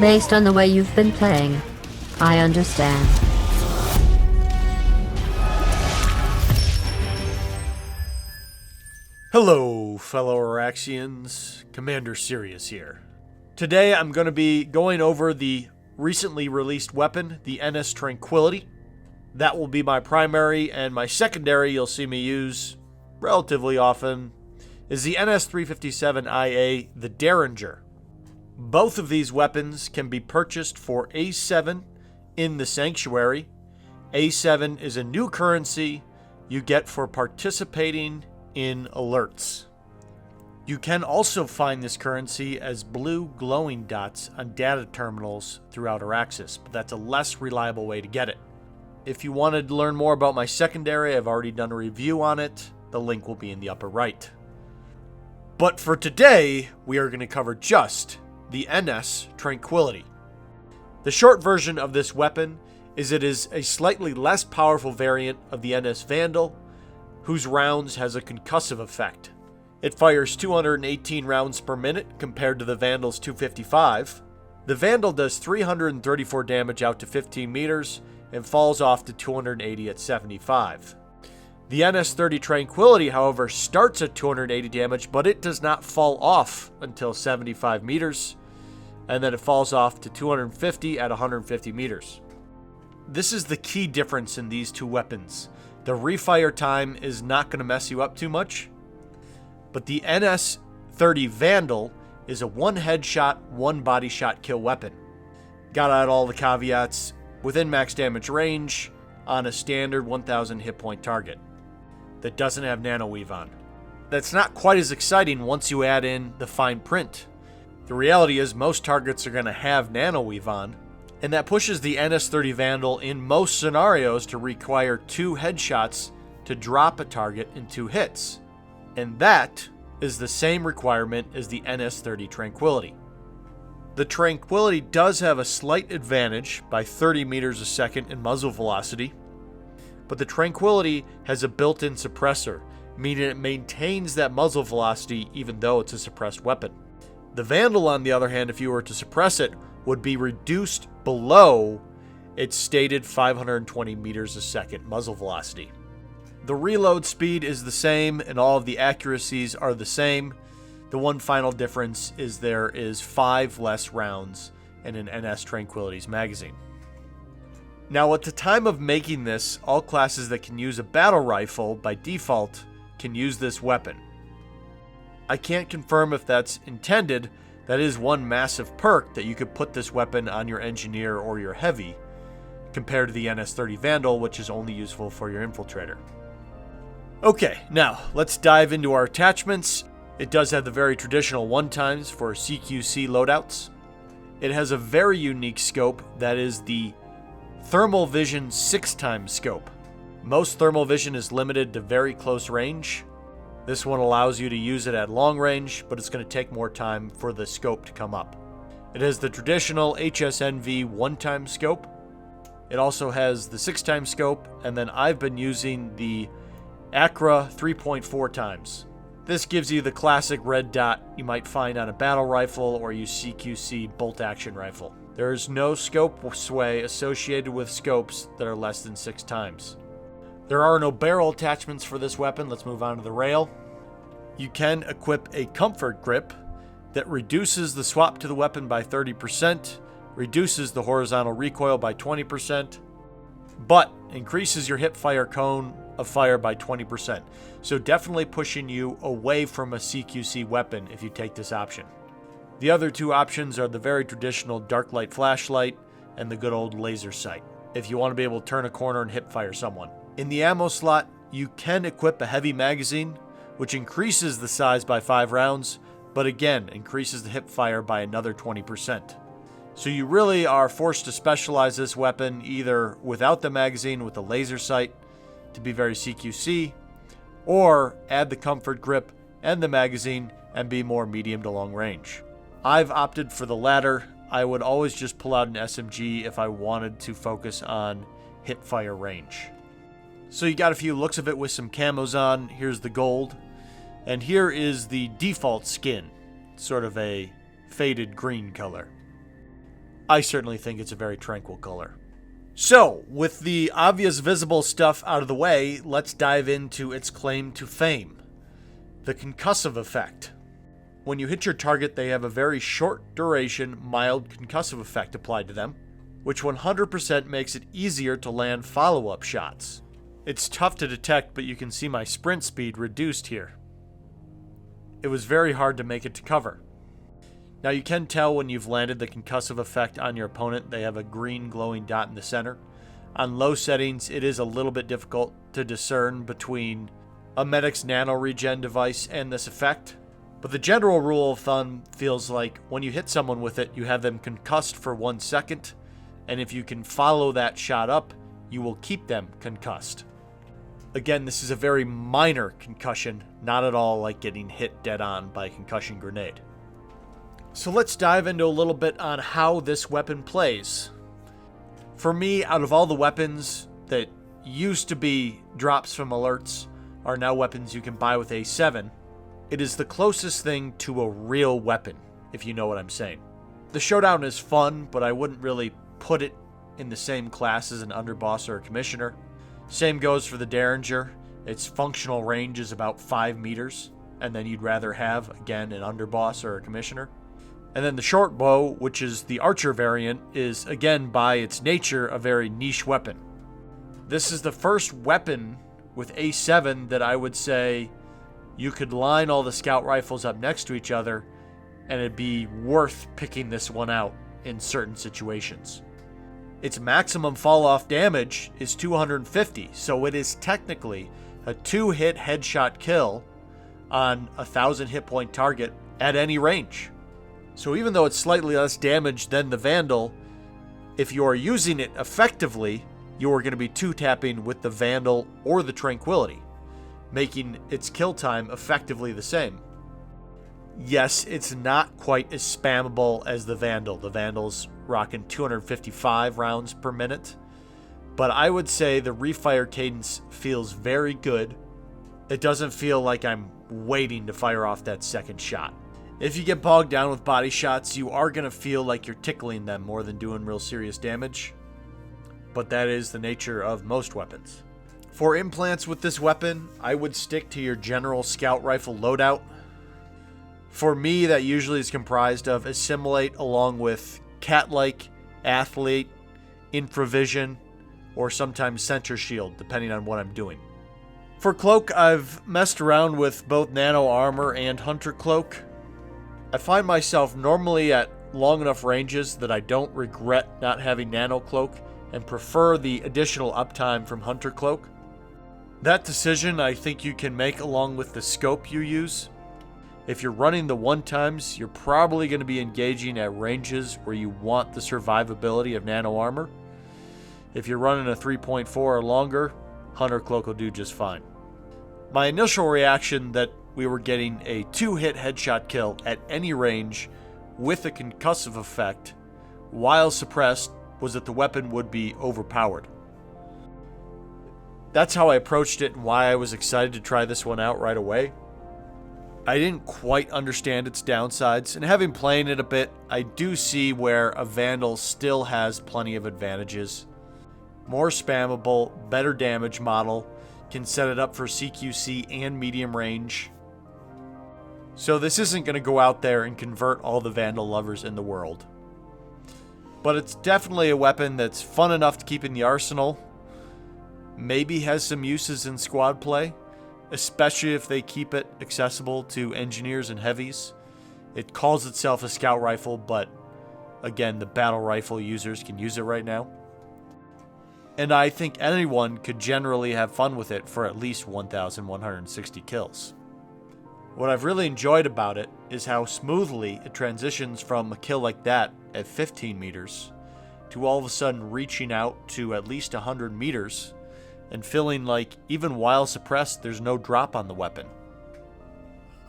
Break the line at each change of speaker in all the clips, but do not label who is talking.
Based on the way you've been playing, I understand.
Hello, fellow Araxians. Commander Cyrious here. Today I'm going to be going over the recently released weapon, the NS Tranquility. That will be my primary, and my secondary you'll see me use relatively often is the NS 357IA, the Derringer. Both of these weapons can be purchased for A7 in the Sanctuary. A7 is a new currency you get for participating in alerts. You can also find this currency as blue glowing dots on data terminals throughout Araxis, but that's a less reliable way to get it. If you wanted to learn more about my secondary, I've already done a review on it. The link will be in the upper right. But for today, we are going to cover just the NS Tranquility. The short version of this weapon is it is a slightly less powerful variant of the NS Vandal, whose rounds has a concussive effect. It fires 218 rounds per minute compared to the Vandal's 255. The Vandal does 334 damage out to 15 meters and falls off to 280 at 75. The NS-30 Tranquility, however, starts at 280 damage, but it does not fall off until 75 meters, and then it falls off to 250 at 150 meters. This is the key difference in these two weapons. The refire time is not going to mess you up too much, but the NS-30 Vandal is a one headshot, one body shot kill weapon. Got out all the caveats, within max damage range, on a standard 1000 hit point target that doesn't have nano weave on. That's not quite as exciting once you add in the fine print. The reality is most targets are going to have nano weave on, and that pushes the NS-30 Vandal in most scenarios to require 2 headshots to drop a target in 2 hits. And that is the same requirement as the NS-30 Tranquility. The Tranquility does have a slight advantage by 30 meters a second in muzzle velocity, but the Tranquility has a built-in suppressor, meaning it maintains that muzzle velocity even though it's a suppressed weapon. The Vandal, on the other hand, if you were to suppress it, would be reduced below its stated 520 meters a second muzzle velocity. The reload speed is the same and all of the accuracies are the same. The one final difference is there is 5 less rounds in an NS Tranquility's magazine. Now, at the time of making this, all classes that can use a battle rifle by default can use this weapon. I can't confirm if that's intended. That is one massive perk that you could put this weapon on your engineer or your heavy, compared to the NS-30 Vandal, which is only useful for your infiltrator. Okay, now let's dive into our attachments. It does have the very traditional 1x for CQC loadouts. It has a very unique scope that is the Thermal Vision 6x scope. Most thermal vision is limited to very close range. This one allows you to use it at long range, but it's going to take more time for the scope to come up. It has the traditional HSNV 1x scope. It also has the 6x scope, and then I've been using the Acra 3.4x. This gives you the classic red dot you might find on a battle rifle or your CQC bolt-action rifle. There is no scope sway associated with scopes that are less than 6x. There are no barrel attachments for this weapon. Let's move on to the rail. You can equip a comfort grip that reduces the swap to the weapon by 30%, reduces the horizontal recoil by 20%, but increases your hip fire cone of fire by 20%. So definitely pushing you away from a CQC weapon if you take this option. The other 2 options are the very traditional dark light flashlight and the good old laser sight, if you want to be able to turn a corner and hip fire someone. In the ammo slot, you can equip a heavy magazine, which increases the size by 5 rounds, but again, increases the hip fire by another 20%. So you really are forced to specialize this weapon either without the magazine with the laser sight to be very CQC, or add the comfort grip and the magazine and be more medium to long range. I've opted for the latter. I would always just pull out an SMG if I wanted to focus on hip fire range. So you got a few looks of it with some camos on. Here's the gold. And here is the default skin, sort of a faded green color. I certainly think it's a very tranquil color. So, with the obvious visible stuff out of the way, let's dive into its claim to fame. The concussive effect. When you hit your target, they have a very short duration, mild concussive effect applied to them, which 100% makes it easier to land follow-up shots. It's tough to detect, but you can see my sprint speed reduced here. It was very hard to make it to cover. Now you can tell when you've landed the concussive effect on your opponent. They have a green glowing dot in the center. On low settings, it is a little bit difficult to discern between a medic's nano regen device and this effect. But the general rule of thumb feels like when you hit someone with it, you have them concussed for 1 second, and if you can follow that shot up, you will keep them concussed. Again, this is a very minor concussion, not at all like getting hit dead on by a concussion grenade. So let's dive into a little bit on how this weapon plays. For me, out of all the weapons that used to be drops from alerts are now weapons you can buy with A7, it is the closest thing to a real weapon, if you know what I'm saying. The showdown is fun, but I wouldn't really put it in the same class as an underboss or a commissioner. Same goes for the Derringer. Its functional range is about 5 meters, and then you'd rather have, again, an underboss or a commissioner. And then the short bow, which is the archer variant, is, again, by its nature, a very niche weapon. This is the first weapon with A7 that I would say you could line all the scout rifles up next to each other, and it'd be worth picking this one out in certain situations. Its maximum fall-off damage is 250, so it is technically a 2-hit headshot kill on a 1,000 hit point target at any range. So even though it's slightly less damage than the Vandal, if you are using it effectively, you are going to be 2-tapping with the Vandal or the Tranquility, making its kill time effectively the same. Yes, it's not quite as spammable as the Vandal. The Vandal's rocking 255 rounds per minute, but I would say the refire cadence feels very good. It doesn't feel like I'm waiting to fire off that second shot. If you get bogged down with body shots, you are going to feel like you're tickling them more than doing real serious damage, but that is the nature of most weapons. For implants with this weapon, I would stick to your general scout rifle loadout. For me, that usually is comprised of Assimilate along with Cat-like, Athlete, Infravision, or sometimes Sensor Shield, depending on what I'm doing. For Cloak, I've messed around with both Nano Armor and Hunter Cloak. I find myself normally at long enough ranges that I don't regret not having Nano Cloak and prefer the additional uptime from Hunter Cloak. That decision I think you can make along with the scope you use. If you're running the 1x, you're probably going to be engaging at ranges where you want the survivability of Nano Armor. If you're running a 3.4 or longer, Hunter Cloak will do just fine. My initial reaction that we were getting a 2-hit headshot kill at any range with a concussive effect while suppressed was that the weapon would be overpowered. That's how I approached it and why I was excited to try this one out right away. I didn't quite understand its downsides, and having played it a bit, I do see where a Vandal still has plenty of advantages. More spammable, better damage model, can set it up for CQC and medium range. So this isn't going to go out there and convert all the Vandal lovers in the world. But it's definitely a weapon that's fun enough to keep in the arsenal. Maybe has some uses in squad play, especially if they keep it accessible to engineers and heavies. It calls itself a scout rifle, but again, the battle rifle users can use it right now. And I think anyone could generally have fun with it for at least 1,160 kills. What I've really enjoyed about it is how smoothly it transitions from a kill like that at 15 meters to all of a sudden reaching out to at least 100 meters and feeling like even while suppressed, there's no drop on the weapon.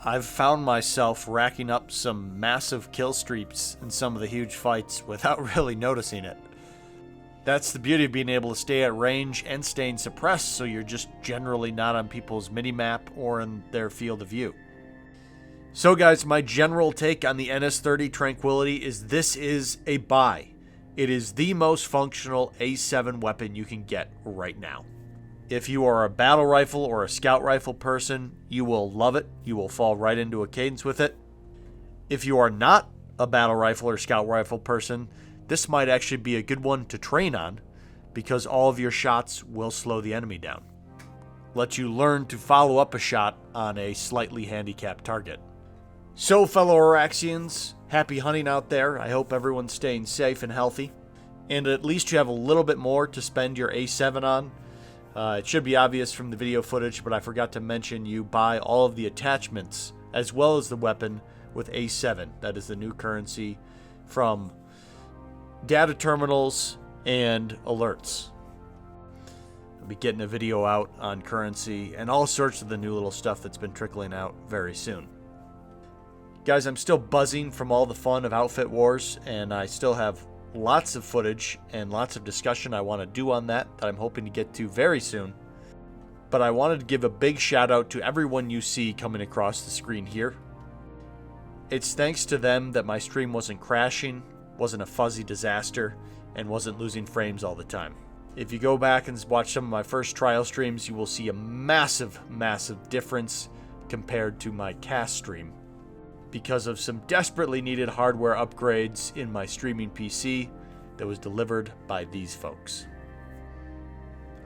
I've found myself racking up some massive kill streaks in some of the huge fights without really noticing it. That's the beauty of being able to stay at range and staying suppressed, so you're just generally not on people's mini-map or in their field of view. So guys, my general take on the NS30 Tranquility is this is a buy. It is the most functional A7 weapon you can get right now. If you are a battle rifle or a scout rifle person, you will love it. You will fall right into a cadence with it. If you are not a battle rifle or scout rifle person, this might actually be a good one to train on because all of your shots will slow the enemy down. Let you learn to follow up a shot on a slightly handicapped target. So, fellow Araxians, happy hunting out there. I hope everyone's staying safe and healthy. And at least you have a little bit more to spend your A7 on. It should be obvious from the video footage, but I forgot to mention you buy all of the attachments as well as the weapon with A7. That is the new currency from data terminals and alerts. I'll be getting a video out on currency and all sorts of the new little stuff that's been trickling out very soon. Guys, I'm still buzzing from all the fun of Outfit Wars, and I still have lots of footage and lots of discussion I want to do on that I'm hoping to get to very soon. But I wanted to give a big shout out to everyone you see coming across the screen here. It's thanks to them that my stream wasn't crashing, wasn't a fuzzy disaster, and wasn't losing frames all the time. If you go back and watch some of my first trial streams, you will see a massive, massive difference compared to my cast stream, because of some desperately needed hardware upgrades in my streaming PC that was delivered by these folks.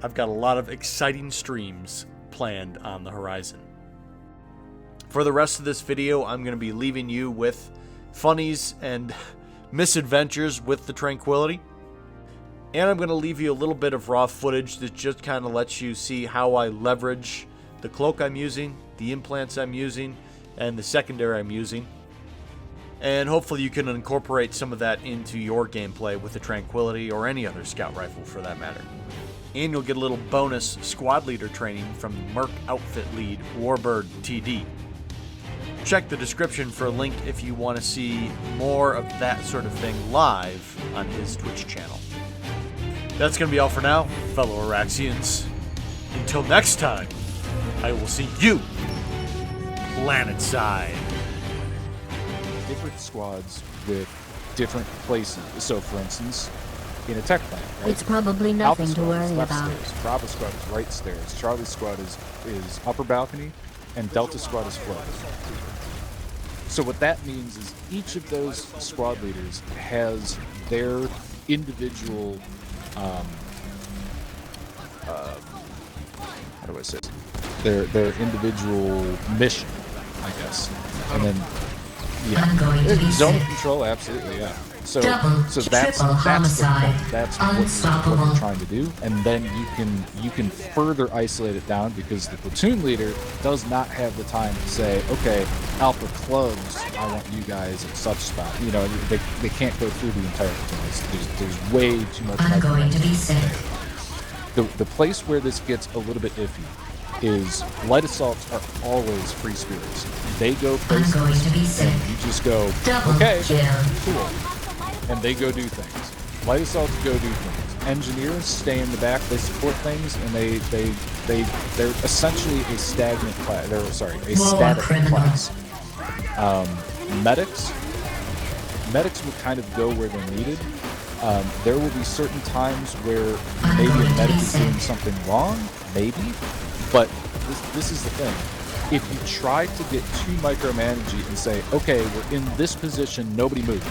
I've got a lot of exciting streams planned on the horizon. For the rest of this video, I'm going to be leaving you with funnies and misadventures with the Tranquility. And I'm going to leave you a little bit of raw footage that just kind of lets you see how I leverage the cloak I'm using, the implants I'm using, and the secondary I'm using. And hopefully you can incorporate some of that into your gameplay with the Tranquility or any other scout rifle for that matter. And you'll get a little bonus squad leader training from Merc Outfit Lead Warbird TD. Check the description for a link if you want to see more of that sort of thing live on his Twitch channel. That's going to be all for now, fellow Araxians. Until next time, I will see you Planetside.
Different squads with different places. So, for instance, in a tech plant, right?
It's probably
Alpha
nothing to
squad is
worry
left
about.
stairs, Bravo squad is right stairs, Charlie squad is upper balcony, and Delta squad is floor. So what that means is each of those squad leaders has their individual, how do I say it? Their individual mission, I guess. And then,
I'm going to be
zone of
sick.
control, absolutely, yeah. So
Double,
that's
triple homicide,
that's what
unstoppable.
you're trying to do, and then you can further isolate it down because the platoon leader does not have the time to say, okay, Alpha clubs, I want you guys at such spot. You know, they can't go through the entire platoon. There's way too much.
I'm going to be sick.
The place where this gets a little bit iffy is light assaults are always free spirits. They go places,
I'm going to be sick.
and you just go,
Double
okay,
kill.
cool. And they go do things. Light assaults go do things. Engineers stay in the back. They support things, and they're essentially a stagnant class. They're a static
criminal.
class. Medics will kind of go where they're needed. There will be certain times where
I'm
maybe
going
a
to
medic
be
is doing
sick.
something wrong, maybe. But this is the thing. If you try to get too micromanagey and say, okay, we're in this position, nobody move,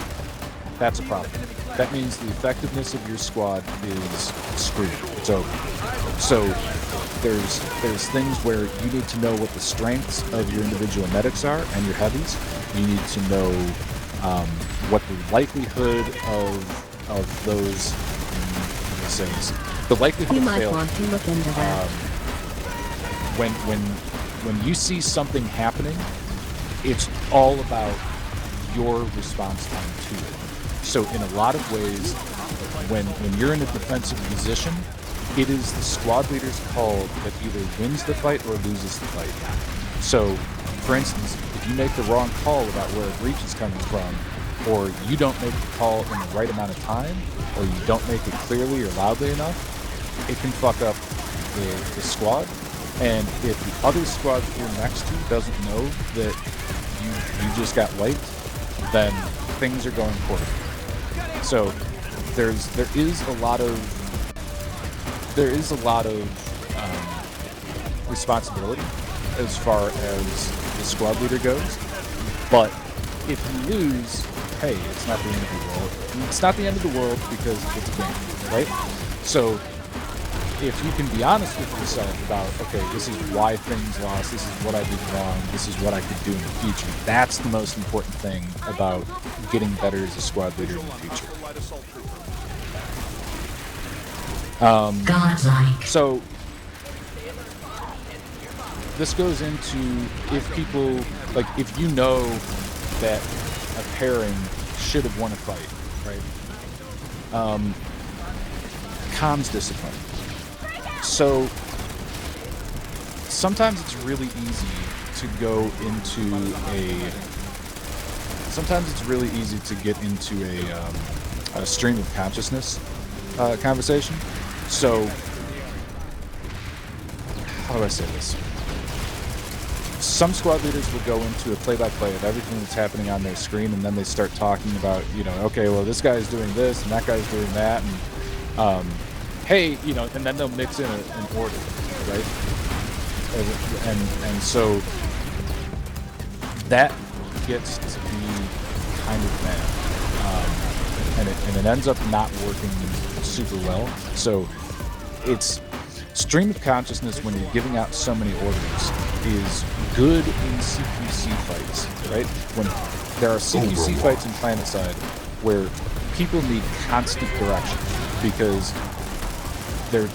that's a problem. That means the effectiveness of your squad is screwed. So there's things where you need to know what the strengths of your individual medics are and your heavies. You need to know what the likelihood of those the likelihood
You
of
might
failure.
want to look into that.
When you see something happening, it's all about your response time to it. So in a lot of ways, when you're in a defensive position, it is the squad leader's call that either wins the fight or loses the fight. So, for instance, if you make the wrong call about where a breach is coming from, or you don't make the call in the right amount of time, or you don't make it clearly or loudly enough, it can fuck up the squad. And if the other squad you're next to doesn't know that you just got wiped, then things are going poorly. So there is a lot of responsibility as far as the squad leader goes, but if you lose, hey, it's not the end of the world. It's not the end of the world because it's a game, right? So if you can be honest with yourself about, okay, this is why things lost, this is what I did wrong, this is what I could do in the future, that's the most important thing about getting better as a squad leader in the future.
Godlike.
So this goes into if people, like, if you know that a pairing should have won a fight, right? Comms discipline. So sometimes it's really easy to go into a stream of consciousness conversation. So how do I say this? Some squad leaders will go into a play-by-play of everything that's happening on their screen, and then they start talking about, okay, well, this guy's doing this, and that guy's doing that, and hey, and then they'll mix in an order, right? And so that gets to be kind of bad, and it ends up not working super well. So it's stream of consciousness when you're giving out so many orders is good in CQC fights, right? When there are CQC fights in Planetside where people need constant direction because they're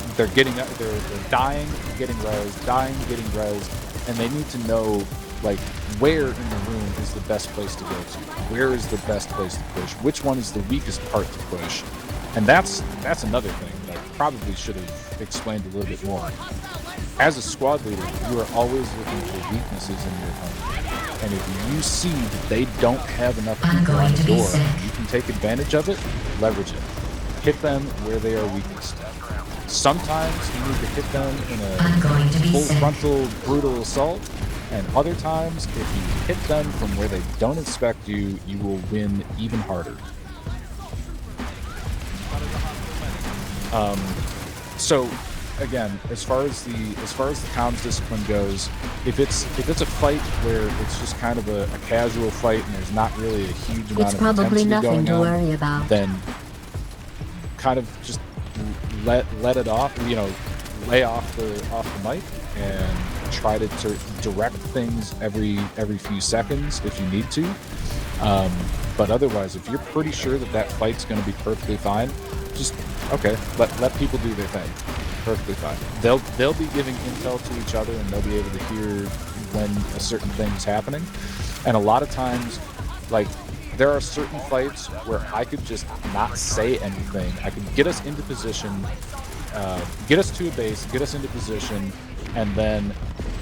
dying, getting rezzed, dying, getting rezzed, and they need to know, like, where in the room is the best place to go to, where is the best place to push, which one is the weakest part to push. And that's another thing that I probably should have explained a little bit more. As a squad leader, you are always looking for weaknesses in your opponent. And if you see that they don't have enough people on the door, you can take advantage of it, leverage it. Hit them where they are weakest. Sometimes you need to hit them in a full frontal, brutal assault, and other times, if you hit them from where they don't expect you, you will win even harder. So again, as far as the comms discipline goes, if it's a fight where it's just kind of a casual fight and there's not really a huge amount of
probably
intensity
nothing
going
to
on,
worry about.
then kind of just let it off, lay off the mic and try to direct things every few seconds if you need to. But otherwise, if you're pretty sure that fight's going to be perfectly fine, just let people do their thing. Perfectly fine. They'll be giving intel to each other, and they'll be able to hear when a certain thing is happening. And a lot of times, like, there are certain fights where I could just not say anything. I could get us into position, get us to a base, get us into position, and then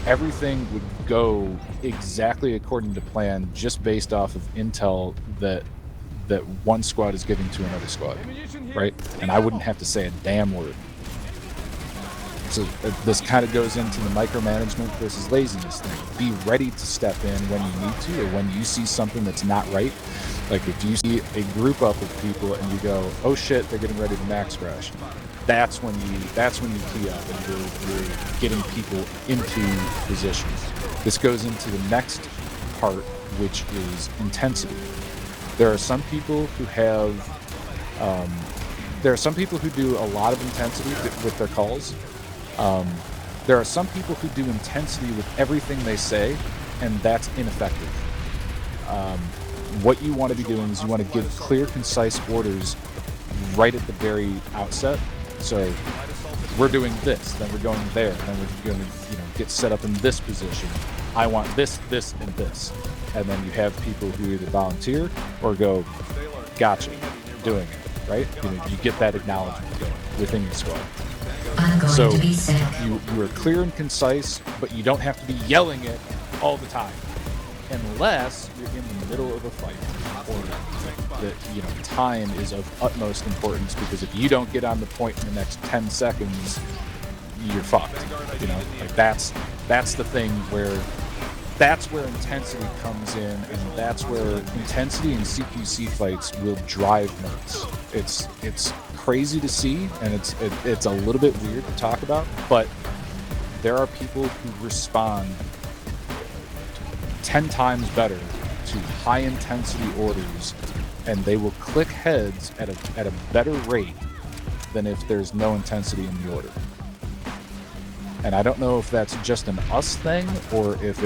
everything would go exactly according to plan, just based off of intel that one squad is giving to another squad, right? And I wouldn't have to say a damn word. So this kind of goes into the micromanagement versus laziness thing. Be ready to step in when you need to, or when you see something that's not right. Like if you see a group up of people and you go, oh shit, they're getting ready to max crash. That's when you key up and you're getting people into positions. This goes into the next part, which is intensity. There are some people who do a lot of intensity with their calls. There are some people who do intensity with everything they say, and that's ineffective. What you want to be doing is you want to give clear, concise orders right at the very outset. So we're doing this, then we're going there, then we're going to get set up in this position. I want this, this, and this. And then you have people who either volunteer or go, gotcha, doing it, right? You get that acknowledgement going within your squad. So you are clear and concise, but you don't have to be yelling it all the time, unless you're in the middle of a fight, or that time is of utmost importance. Because if you don't get on the point in the next 10 seconds, you're fucked. Like that's the thing where that's where intensity comes in, and that's where intensity in CQC fights will drive modes. It's crazy to see, and it's a little bit weird to talk about, but there are people who respond 10 times better to high intensity orders, and they will click heads at a better rate than if there's no intensity in the order. And I don't know if that's just an us thing or if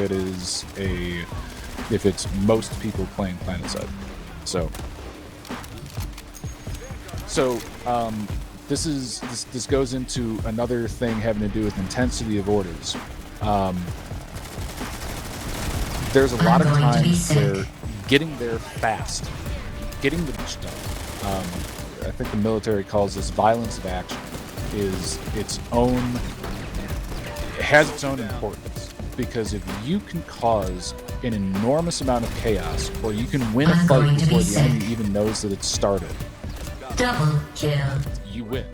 it's most people playing Planetside. So this goes into another thing having to do with intensity of orders. There's a lot of times where getting there fast, getting the push done, I think the military calls this violence of action, has its own importance. Because if you can cause an enormous amount of chaos, or you can win a fight before the enemy even knows that it's started,
Double kill.
you win.